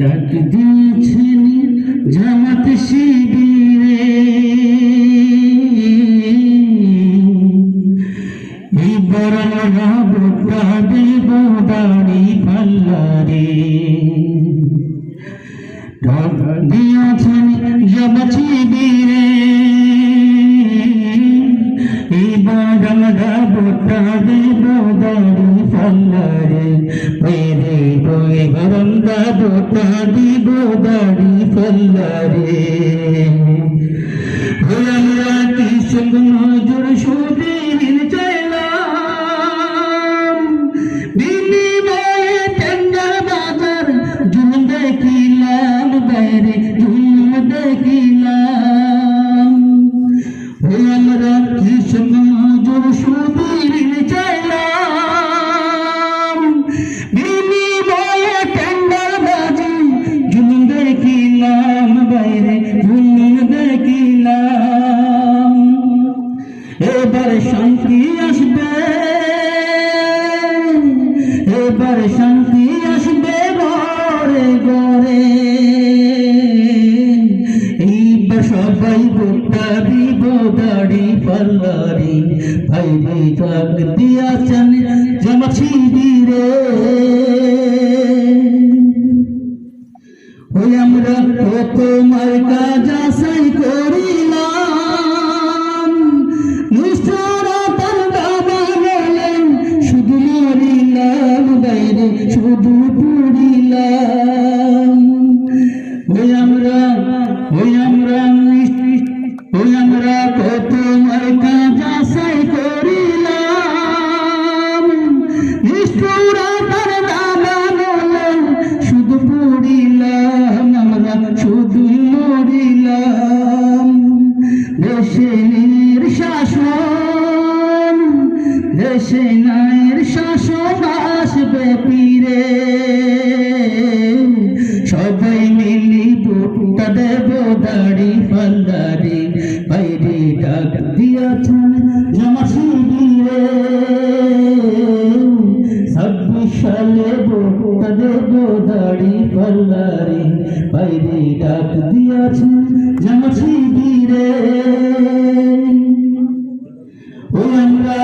ডাক দিয়েছেন জামাত শিবিরে, এবার আমরা ভোটটা দেব দাড়ি পাল্লারে। ডাক দিয়েছেন জামাত শিবিরে, এবার আমরা ভোটটা দেব দাড়ি পাল্লারে। এবার আমরা ভোটটা দিব দাড়ি পাল্লারে। আমরা কৃষক নজর সুদিন চাইলাম, বিনিময়ে টেন্ডার বাজার জুলুম দেখিলাম, বাইরে জুলুম দেখিলাম। আমরা কৃষক নজর সুদিন চাইলাম, বিনিময়ে টেন্ডার বাজি জুলুম দেখিলাম, বাইরে জুলুম দেখিলাম। এবার শান্তি আসবে, এবার শান্তি আসবে ঘরে ঘরে। এইবার সবাই ভোটটা দিব দাড়ি পাল্লারে। ভাই ভাই ডাক দিয়াছেন জামাত শিবিরে, ওই আমরা কত মার্কা যাচাই করিলাম, নিষ্ঠুরতার দাবা বলেন শুধু মরিলাম, বাইরে শুধু পুড়িলাম। ওই আমরা কত মার্কা যাচাই করিলাম, নিষ্ঠুরতার দাবা বলেন শুধু পুড়িলাম, আমরা শুধু মরিলাম। দেশের শাসন, দেশে নায়ের শাসন আসবে ফিরে। সবাই মিলি ভোটটা দেব দাড়ি পাল্লারে। বাইরে ডাক দিয়েছেন জামাত শিবিরে, 26 সালে ভোটটা দেব দাড়ি পাল্লারে। বাইরে ডাক দিয়েছেন জামাত শিবিরে, ওই আমরা